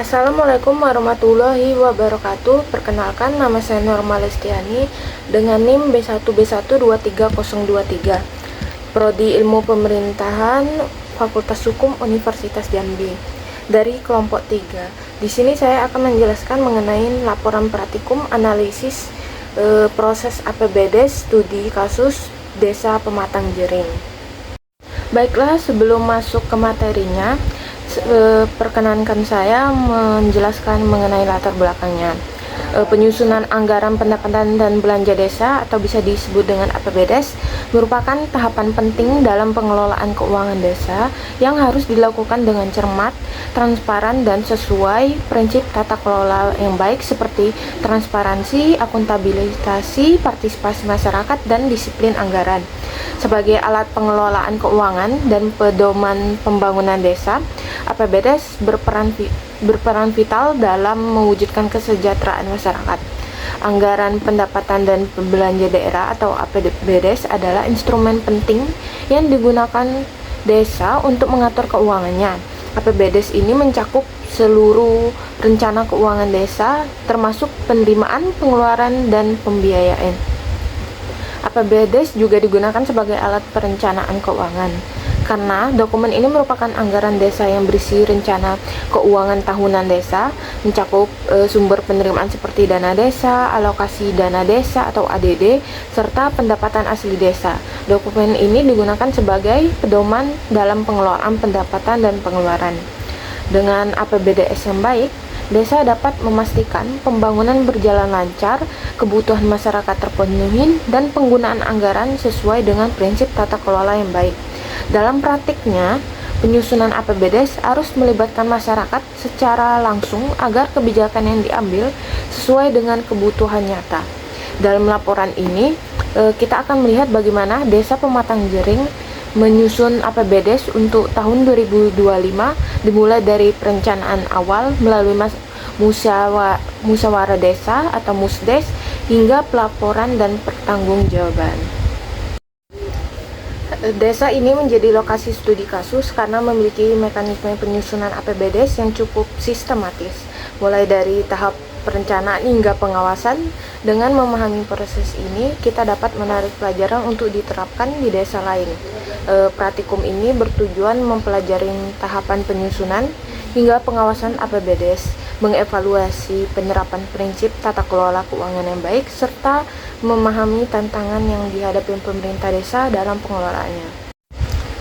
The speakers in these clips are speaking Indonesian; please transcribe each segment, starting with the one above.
Assalamualaikum warahmatullahi wabarakatuh. Perkenalkan, nama saya Norma Lestiani dengan NIM B1B1230023, Prodi Ilmu Pemerintahan, Fakultas Hukum Universitas Jambi, dari kelompok 3. Di sini saya akan menjelaskan mengenai laporan praktikum analisis proses APBD studi kasus Desa Pematang Jering. Baiklah, sebelum masuk ke materinya, perkenankan saya menjelaskan mengenai latar belakangnya. Penyusunan anggaran pendapatan dan belanja desa atau bisa disebut dengan APBDes merupakan tahapan penting dalam pengelolaan keuangan desa yang harus dilakukan dengan cermat, transparan, dan sesuai prinsip tata kelola yang baik seperti transparansi, akuntabilitas, partisipasi masyarakat, dan disiplin anggaran. Sebagai alat pengelolaan keuangan dan pedoman pembangunan desa, APBDes berperan vital dalam mewujudkan kesejahteraan masyarakat. Anggaran pendapatan dan belanja daerah atau APBDes adalah instrumen penting yang digunakan desa untuk mengatur keuangannya. APBDes ini mencakup seluruh rencana keuangan desa, termasuk penerimaan, pengeluaran, dan pembiayaan. APBDes juga digunakan sebagai alat perencanaan keuangan, karena dokumen ini merupakan anggaran desa yang berisi rencana keuangan tahunan desa, mencakup sumber penerimaan seperti dana desa, alokasi dana desa atau ADD, serta pendapatan asli desa. Dokumen ini digunakan sebagai pedoman dalam pengelolaan pendapatan dan pengeluaran. Dengan APBDes yang baik, desa dapat memastikan pembangunan berjalan lancar, kebutuhan masyarakat terpenuhi, dan penggunaan anggaran sesuai dengan prinsip tata kelola yang baik. Dalam praktiknya, penyusunan APBDes harus melibatkan masyarakat secara langsung agar kebijakan yang diambil sesuai dengan kebutuhan nyata. Dalam laporan ini, kita akan melihat bagaimana Desa Pematang Jering menyusun APBDes untuk tahun 2025, dimulai dari perencanaan awal melalui musyawarah desa atau musdes hingga pelaporan dan pertanggungjawaban. Desa ini menjadi lokasi studi kasus karena memiliki mekanisme penyusunan APBDes yang cukup sistematis, mulai dari tahap perencanaan hingga pengawasan. Dengan memahami proses ini, kita dapat menarik pelajaran untuk diterapkan di desa lain. Praktikum ini bertujuan mempelajari tahapan penyusunan hingga pengawasan APBDes, mengevaluasi penerapan prinsip tata kelola keuangan yang baik, serta memahami tantangan yang dihadapi pemerintah desa dalam pengelolaannya.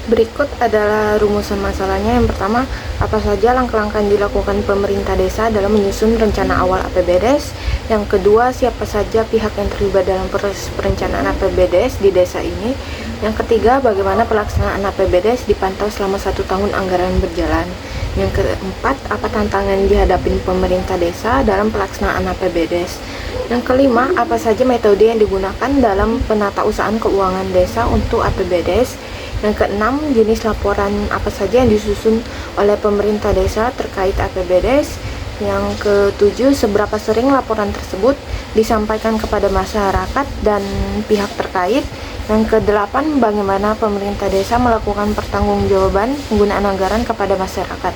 Berikut adalah rumusan masalahnya. Yang pertama, apa saja langkah-langkah yang dilakukan pemerintah desa dalam menyusun rencana awal APBDes? Yang kedua, siapa saja pihak yang terlibat dalam proses perencanaan APBDes di desa ini? Yang ketiga, bagaimana pelaksanaan APBDes dipantau selama 1 tahun anggaran berjalan? Yang keempat, apa tantangan yang dihadapi pemerintah desa dalam pelaksanaan APBDes? Yang kelima, apa saja metode yang digunakan dalam penatausahaan keuangan desa untuk APBDes? Yang keenam, jenis laporan apa saja yang disusun oleh pemerintah desa terkait APBDes? Yang ketujuh, seberapa sering laporan tersebut disampaikan kepada masyarakat dan pihak terkait? Yang kedelapan, bagaimana pemerintah desa melakukan pertanggungjawaban penggunaan anggaran kepada masyarakat?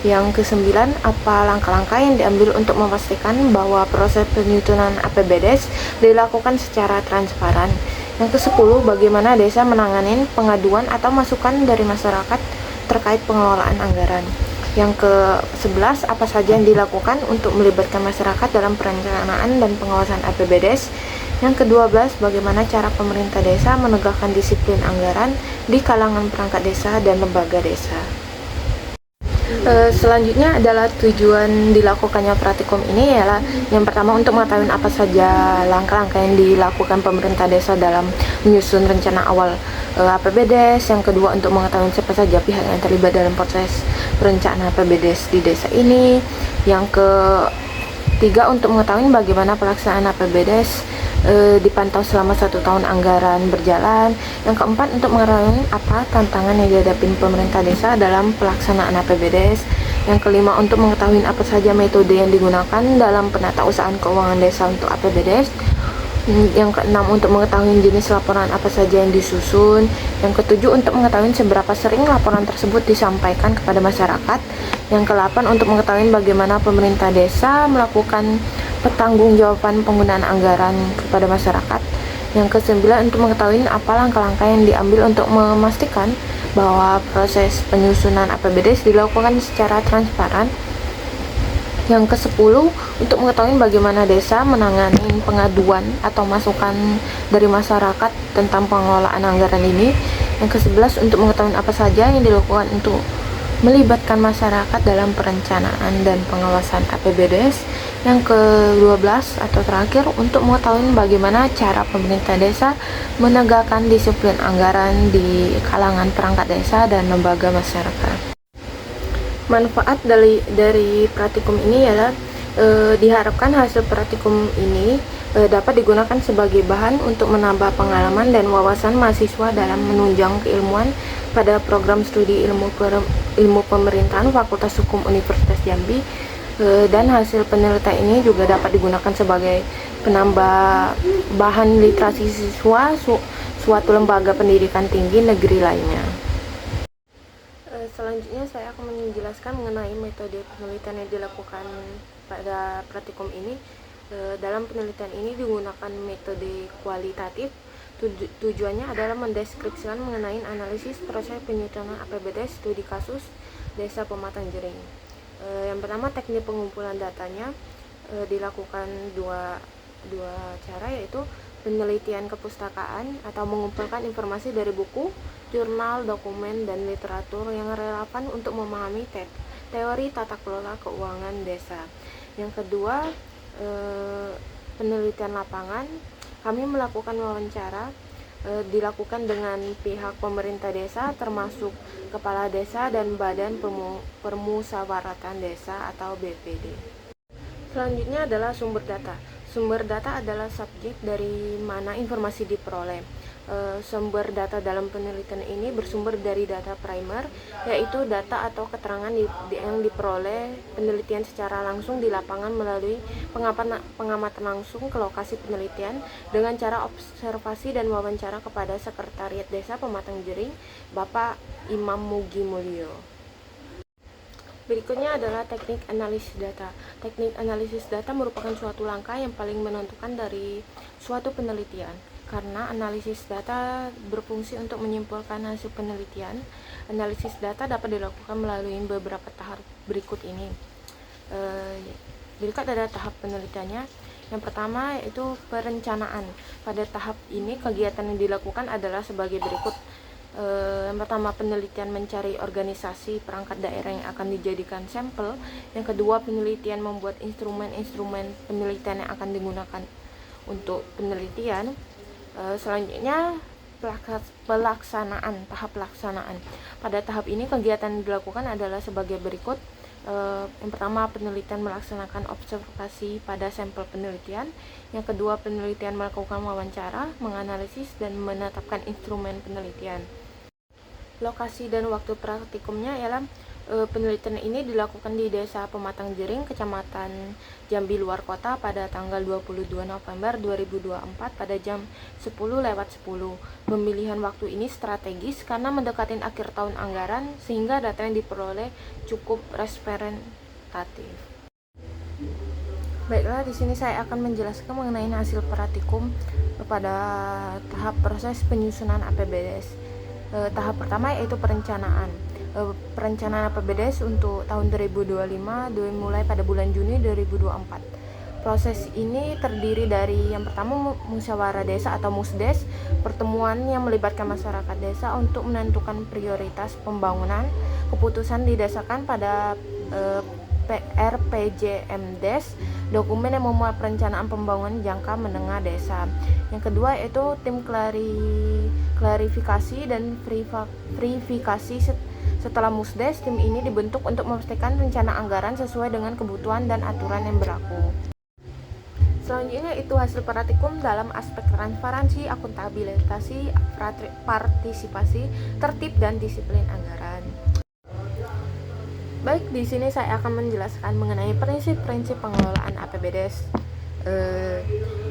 Yang kesembilan, apa langkah-langkah yang diambil untuk memastikan bahwa proses penyusunan APBDes dilakukan secara transparan? Yang ke-10, bagaimana desa menangani pengaduan atau masukan dari masyarakat terkait pengelolaan anggaran? Yang ke-11, apa saja yang dilakukan untuk melibatkan masyarakat dalam perencanaan dan pengawasan APBDes? Yang ke-12, bagaimana cara pemerintah desa menegakkan disiplin anggaran di kalangan perangkat desa dan lembaga desa? Selanjutnya adalah tujuan dilakukannya praktikum ini ialah yang pertama untuk mengetahui apa saja langkah-langkah yang dilakukan pemerintah desa dalam menyusun rencana awal APBDes. Yang kedua, untuk mengetahui siapa saja pihak yang terlibat dalam proses perencanaan APBDes di desa ini. Yang ketiga, untuk mengetahui bagaimana pelaksanaan APBDes dipantau selama 1 tahun anggaran berjalan. Yang keempat, untuk mengetahui apa tantangan yang dihadapi pemerintah desa dalam pelaksanaan APBDes. Yang kelima, untuk mengetahui apa saja metode yang digunakan dalam penatausahaan keuangan desa untuk APBDes. Yang keenam, untuk mengetahui jenis laporan apa saja yang disusun. Yang ketujuh, untuk mengetahui seberapa sering laporan tersebut disampaikan kepada masyarakat. Yang ke-8, untuk mengetahui bagaimana pemerintah desa melakukan pertanggungjawaban penggunaan anggaran kepada masyarakat. Yang ke-9, untuk mengetahui apa langkah-langkah yang diambil untuk memastikan bahwa proses penyusunan APBDes dilakukan secara transparan. Yang ke-10, untuk mengetahui bagaimana desa menangani pengaduan atau masukan dari masyarakat tentang pengelolaan anggaran ini. Yang ke-11, untuk mengetahui apa saja yang dilakukan untuk melibatkan masyarakat dalam perencanaan dan pengawasan APBDes. Yang ke-12 atau terakhir, untuk mengetahui bagaimana cara pemerintah desa menegakkan disiplin anggaran di kalangan perangkat desa dan lembaga masyarakat. Manfaat dari praktikum ini ialah diharapkan hasil praktikum ini dapat digunakan sebagai bahan untuk menambah pengalaman dan wawasan mahasiswa dalam menunjang keilmuan pada program studi ilmu pemerintahan Fakultas Hukum Universitas Jambi, dan hasil penelitian ini juga dapat digunakan sebagai penambah bahan literasi siswa suatu lembaga pendidikan tinggi negeri lainnya. Selanjutnya saya akan menjelaskan mengenai metode penelitian yang dilakukan pada praktikum ini. Dalam penelitian ini digunakan metode kualitatif. Tujuannya adalah mendeskripsikan mengenai analisis proses penyusunan APBDes studi kasus Desa Pematang Jering. Yang pertama, teknik pengumpulan datanya dilakukan dua cara, yaitu penelitian kepustakaan atau mengumpulkan informasi dari buku, jurnal, dokumen, dan literatur yang relevan untuk memahami teori tata kelola keuangan desa. Yang kedua, penelitian lapangan. Kami melakukan wawancara dilakukan dengan pihak pemerintah desa, termasuk kepala desa dan badan permusawaratan desa atau BPD. Selanjutnya adalah sumber data. Sumber data adalah subjek dari mana informasi diperoleh. Sumber data dalam penelitian ini bersumber dari data primer, yaitu data atau keterangan yang diperoleh penelitian secara langsung di lapangan melalui pengamatan langsung ke lokasi penelitian dengan cara observasi dan wawancara kepada Sekretariat Desa Pematang Jering, Bapak Imam Mugi Mulyo. Berikutnya adalah teknik analisis data. Teknik analisis data merupakan suatu langkah yang paling menentukan dari suatu penelitian. Karena analisis data berfungsi untuk menyimpulkan hasil penelitian, analisis data dapat dilakukan melalui beberapa tahap berikut ini. Berikut ada tahap penelitiannya. Yang pertama yaitu perencanaan. Pada tahap ini kegiatan yang dilakukan adalah sebagai berikut. Yang pertama, penelitian mencari organisasi perangkat daerah yang akan dijadikan sampel. Yang kedua, penelitian membuat instrumen-instrumen penelitian yang akan digunakan untuk penelitian. Selanjutnya, tahap pelaksanaan. Pada tahap ini kegiatan yang dilakukan adalah sebagai berikut. Yang pertama, penelitian melaksanakan observasi pada sampel penelitian. Yang kedua, penelitian melakukan wawancara, menganalisis, dan menetapkan instrumen penelitian. Lokasi dan waktu praktikumnya ialah penelitian ini dilakukan di Desa Pematang Jering, Kecamatan Jambi Luar Kota pada tanggal 22 November 2024 pada jam 10:10. Pemilihan waktu ini strategis karena mendekati akhir tahun anggaran sehingga data yang diperoleh cukup representatif. Baiklah, di sini saya akan menjelaskan mengenai hasil praktikum pada tahap proses penyusunan APBDes. Tahap pertama yaitu perencanaan. Perencanaan APBDes untuk tahun 2025 dimulai pada bulan Juni 2024. Proses ini terdiri dari yang pertama musyawarah desa atau musdes, pertemuan yang melibatkan masyarakat desa untuk menentukan prioritas pembangunan. Keputusan didasarkan pada RPJMDes, dokumen yang memuat perencanaan pembangunan jangka menengah desa. Yang kedua yaitu tim klarifikasi dan verifikasi. Setelah musdes, tim ini dibentuk untuk memastikan rencana anggaran sesuai dengan kebutuhan dan aturan yang berlaku. Selanjutnya itu hasil praktikum dalam aspek transparansi, akuntabilitas, partisipasi, tertib, dan disiplin anggaran. Baik, di sini saya akan menjelaskan mengenai prinsip-prinsip pengelolaan APBDes.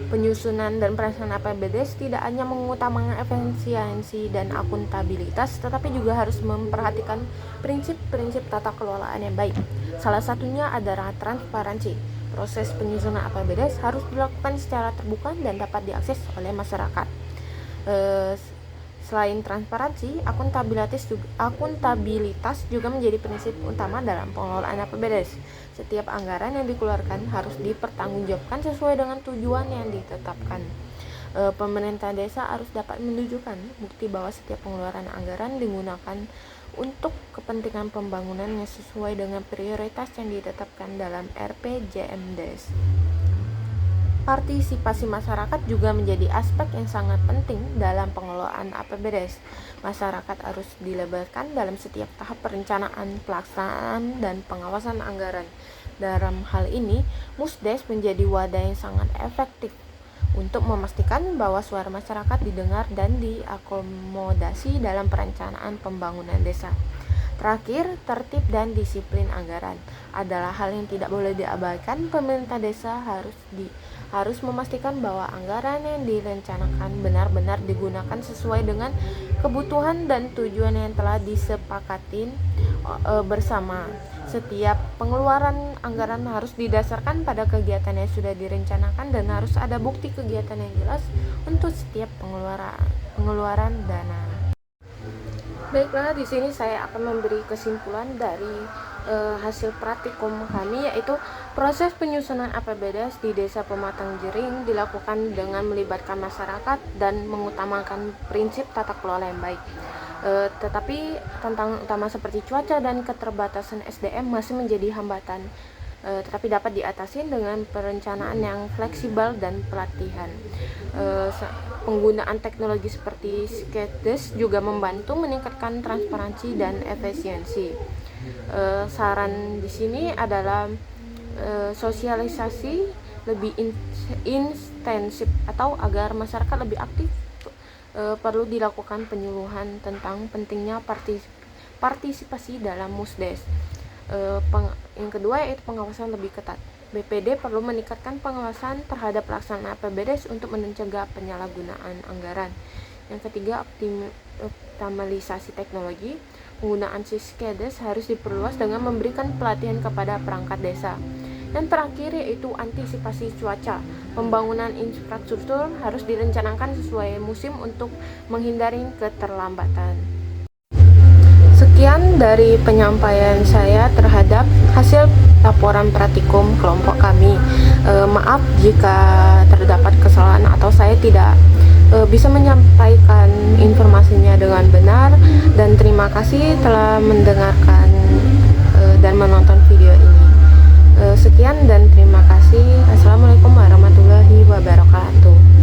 Penyusunan dan pelaksanaan APBDes tidak hanya mengutamakan efisiensi dan akuntabilitas, tetapi juga harus memperhatikan prinsip-prinsip tata kelolaan yang baik. Salah satunya adalah transparansi. Proses penyusunan APBDes harus dilakukan secara terbuka dan dapat diakses oleh masyarakat. Selain transparansi, akuntabilitas juga menjadi prinsip utama dalam pengelolaan APBDes. Setiap anggaran yang dikeluarkan harus dipertanggungjawabkan sesuai dengan tujuan yang ditetapkan. Pemerintah desa harus dapat menunjukkan bukti bahwa setiap pengeluaran anggaran digunakan untuk kepentingan pembangunan yang sesuai dengan prioritas yang ditetapkan dalam RPJMDes. Partisipasi masyarakat juga menjadi aspek yang sangat penting dalam pengelolaan APBDes. Masyarakat harus dilibatkan dalam setiap tahap perencanaan, pelaksanaan, dan pengawasan anggaran. Dalam hal ini, Musdes menjadi wadah yang sangat efektif untuk memastikan bahwa suara masyarakat didengar dan diakomodasi dalam perencanaan pembangunan desa. Terakhir, tertib dan disiplin anggaran adalah hal yang tidak boleh diabaikan. Pemerintah desa harus memastikan bahwa anggaran yang direncanakan benar-benar digunakan sesuai dengan kebutuhan dan tujuan yang telah disepakati bersama. Setiap pengeluaran anggaran harus didasarkan pada kegiatan yang sudah direncanakan dan harus ada bukti kegiatan yang jelas untuk setiap pengeluaran dana. Baiklah, di sini saya akan memberi kesimpulan dari hasil praktikum kami, yaitu proses penyusunan APBDes di Desa Pematang Jering dilakukan dengan melibatkan masyarakat dan mengutamakan prinsip tata kelola yang baik. Tetapi tantangan utama seperti cuaca dan keterbatasan SDM masih menjadi hambatan, tetapi dapat diatasi dengan perencanaan yang fleksibel dan pelatihan. Penggunaan teknologi seperti SketchDesk juga membantu meningkatkan transparansi dan efisiensi. Saran di sini adalah sosialisasi lebih intensif atau agar masyarakat lebih aktif, perlu dilakukan penyuluhan tentang pentingnya partisipasi dalam Musdes. Yang kedua yaitu pengawasan lebih ketat. BPD perlu meningkatkan pengawasan terhadap pelaksanaan APBDes untuk mencegah penyalahgunaan anggaran. Yang ketiga, optimalisasi teknologi. Penggunaan SketchDesk harus diperluas dengan memberikan pelatihan kepada perangkat desa. Yang terakhir yaitu antisipasi cuaca. Pembangunan infrastruktur harus direncanakan sesuai musim untuk menghindari keterlambatan. Sekian dari penyampaian saya terhadap hasil laporan praktikum kelompok kami. Maaf jika terdapat kesalahan atau saya tidak bisa menyampaikan informasinya dengan benar, dan terima kasih telah mendengarkan dan menonton video ini. Sekian dan terima kasih. Assalamualaikum warahmatullahi wabarakatuh.